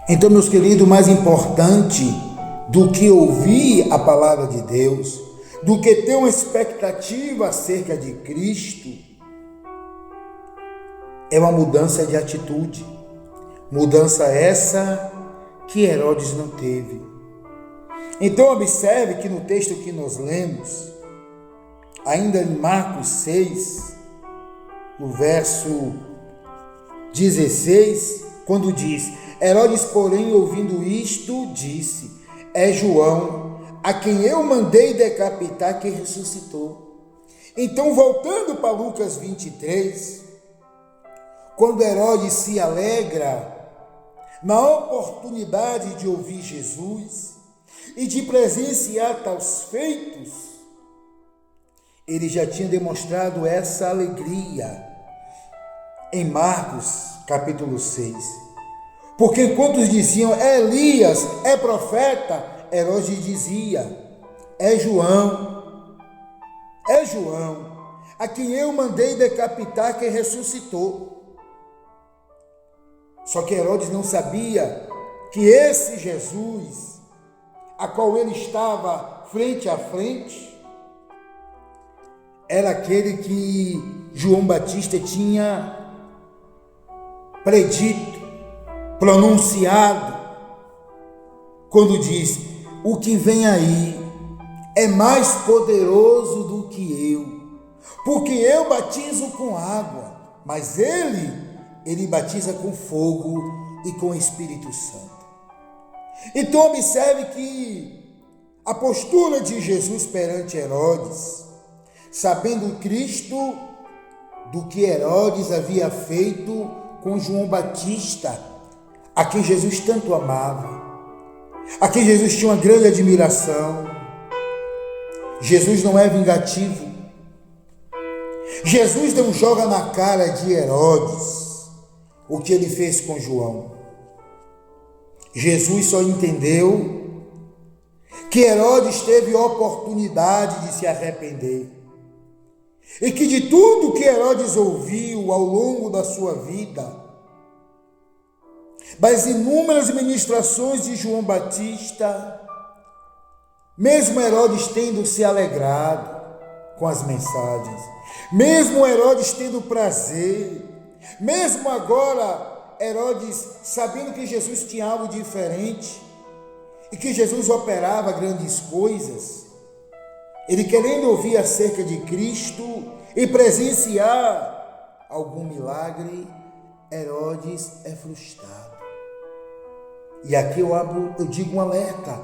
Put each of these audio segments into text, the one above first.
Então, meus queridos, mais importante do que ouvir a palavra de Deus, do que ter uma expectativa acerca de Cristo, é uma mudança de atitude. Mudança essa que Herodes não teve. Então, observe que no texto que nós lemos, ainda em Marcos 6, no verso 16, quando diz: Herodes, porém, ouvindo isto, disse: é João, a quem eu mandei decapitar, que ressuscitou. Então, voltando para Lucas 23, quando Herodes se alegra na oportunidade de ouvir Jesus e de presenciar tais feitos, ele já tinha demonstrado essa alegria em Marcos capítulo 6. Porque enquanto diziam: Elias é profeta, Herodes dizia: é João, a quem eu mandei decapitar, que ressuscitou. Só que Herodes não sabia que esse Jesus, a qual ele estava frente a frente, era aquele que João Batista tinha predito, pronunciado, quando diz: o que vem aí é mais poderoso do que eu, porque eu batizo com água, mas ele batiza com fogo e com o Espírito Santo. Então observe que a postura de Jesus perante Herodes, sabendo Cristo do que Herodes havia feito com João Batista, a quem Jesus tanto amava, a quem Jesus tinha uma grande admiração. Jesus não é vingativo. Jesus não joga na cara de Herodes o que ele fez com João. Jesus só entendeu que Herodes teve oportunidade de se arrepender e que de tudo que Herodes ouviu ao longo da sua vida, das inúmeras ministrações de João Batista, mesmo Herodes tendo se alegrado com as mensagens, mesmo Herodes tendo prazer, mesmo agora Herodes sabendo que Jesus tinha algo diferente e que Jesus operava grandes coisas, ele querendo ouvir acerca de Cristo e presenciar algum milagre, Herodes é frustrado. E aqui eu digo um alerta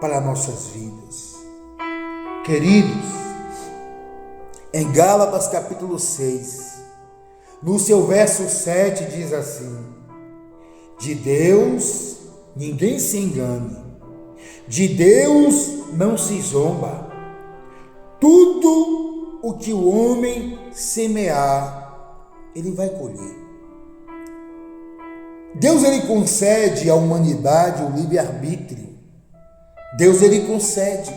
para nossas vidas. Queridos, em Gálatas capítulo 6, no seu verso 7 diz assim: de Deus ninguém se engane, de Deus não se zomba. Tudo o que o homem semear, ele vai colher. Deus, ele concede à humanidade o livre-arbítrio. Deus, ele concede.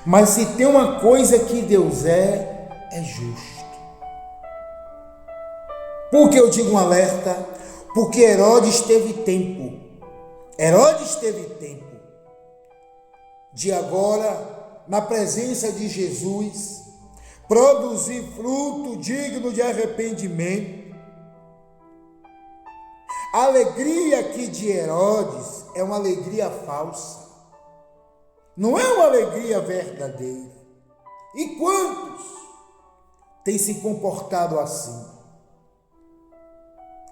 Mas se tem uma coisa que Deus é justo. Por que eu digo um alerta? Porque Herodes teve tempo. Herodes teve tempo de agora, na presença de Jesus, produzir fruto digno de arrependimento. A alegria aqui de Herodes é uma alegria falsa, não é uma alegria verdadeira. E quantos têm se comportado assim?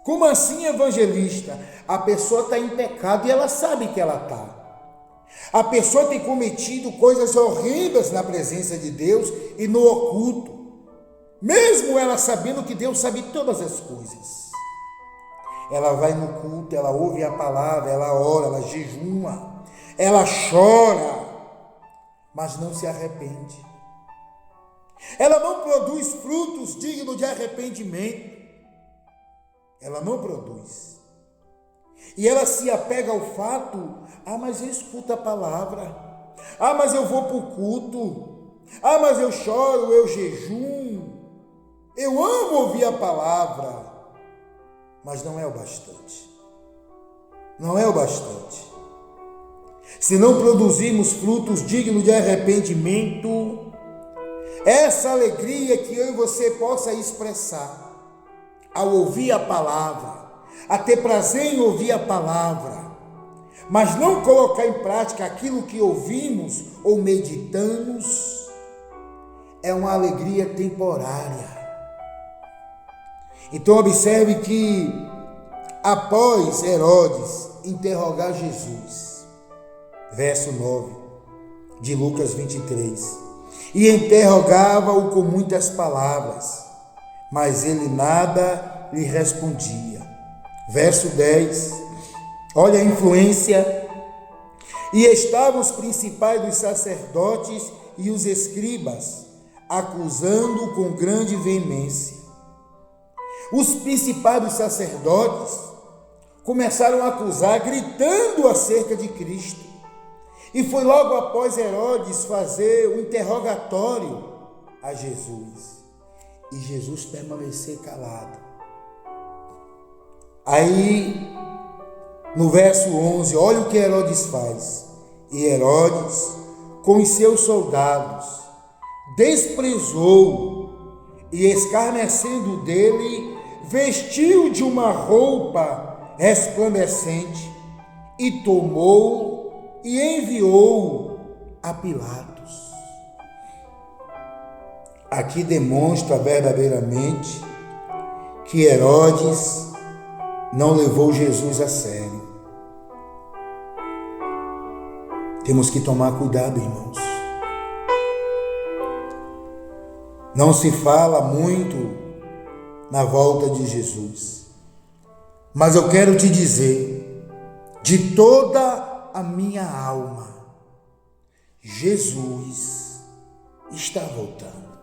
Como assim, evangelista? A pessoa está em pecado e ela sabe que ela está. A pessoa tem cometido coisas horrendas na presença de Deus e no oculto, mesmo ela sabendo que Deus sabe todas as coisas. Ela vai no culto, ela ouve a palavra, ela ora, ela jejuma, ela chora, mas não se arrepende. Ela não produz frutos dignos de arrependimento. Ela não produz. E ela se apega ao fato: mas eu escuto a palavra, mas eu vou para o culto, mas eu choro, eu jejum, eu amo ouvir a palavra, mas não é o bastante. não é o bastante. Se não produzirmos frutos dignos de arrependimento, essa alegria que eu e você possa expressar ao ouvir a palavra, a ter prazer em ouvir a palavra, mas não colocar em prática aquilo que ouvimos ou meditamos, é uma alegria temporária. Então observe que após Herodes interrogar Jesus, verso 9 de Lucas 23, e interrogava-o com muitas palavras, mas ele nada lhe respondia. Verso 10, olha a influência. E estavam os principais dos sacerdotes e os escribas, acusando-o com grande veemência. Os principais dos sacerdotes começaram a acusar, gritando acerca de Cristo. E foi logo após Herodes fazer o interrogatório a Jesus. E Jesus permanecer calado. Aí, no verso 11, olha o que Herodes faz. E Herodes, com os seus soldados, desprezou e, escarnecendo dele, vestiu de uma roupa resplandecente e tomou e enviou a Pilatos. Aqui demonstra verdadeiramente que Herodes não levou Jesus a sério. Temos que tomar cuidado, irmãos. Não se fala muito na volta de Jesus, mas eu quero te dizer, de toda a minha alma, Jesus está voltando.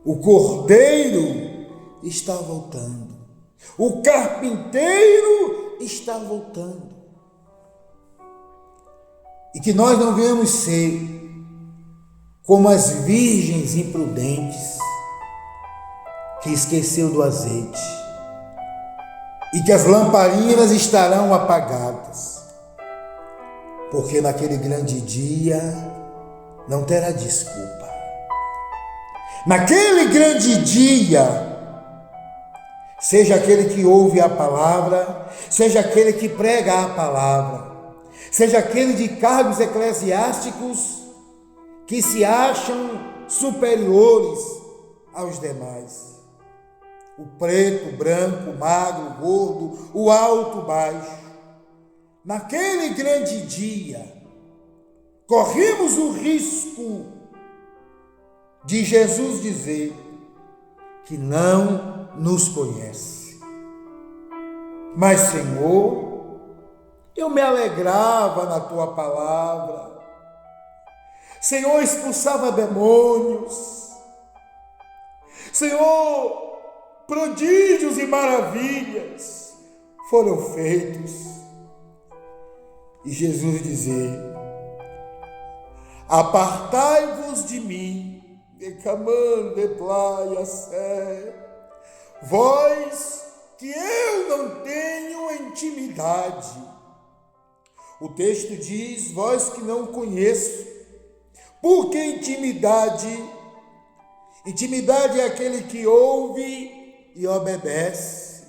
O Cordeiro está voltando. O carpinteiro está voltando. E que nós não venhamos ser como as virgens imprudentes que esqueceu do azeite e que as lamparinas estarão apagadas, porque naquele grande dia não terá desculpa. Naquele grande dia, seja aquele que ouve a palavra, seja aquele que prega a palavra, seja aquele de cargos eclesiásticos que se acham superiores aos demais. O preto, o branco, o magro, o gordo, o alto, o baixo. Naquele grande dia, corremos o risco de Jesus dizer que não nos conhece. Mas, Senhor, eu me alegrava na tua palavra. Senhor, expulsava demônios. Senhor, prodígios e maravilhas foram feitos. E Jesus dizia: apartai-vos de mim, vós que eu não tenho intimidade. O texto diz: vós que não conheço. Por que intimidade? Intimidade é aquele que ouve e obedece.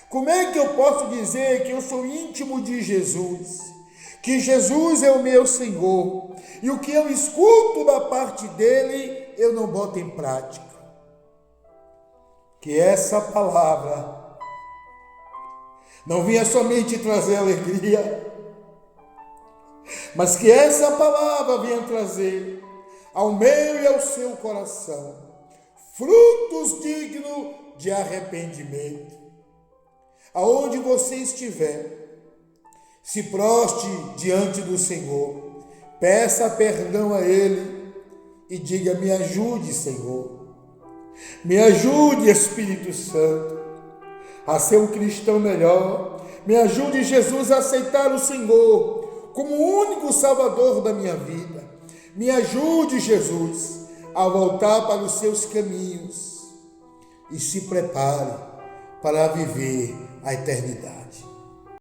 Como é que eu posso dizer que eu sou íntimo de Jesus? Que Jesus é o meu Senhor e o que eu escuto da parte dele eu não boto em prática? Que essa palavra não vinha somente trazer alegria, mas que essa palavra venha trazer ao meu e ao seu coração frutos dignos de arrependimento. Aonde você estiver, se proste diante do Senhor, peça perdão a Ele e diga: me ajude, Senhor, me ajude, Espírito Santo, a ser um cristão melhor. Me ajude, Jesus, a aceitar o Senhor como o único Salvador da minha vida. Me ajude, Jesus, a voltar para os seus caminhos e se prepare para viver a eternidade.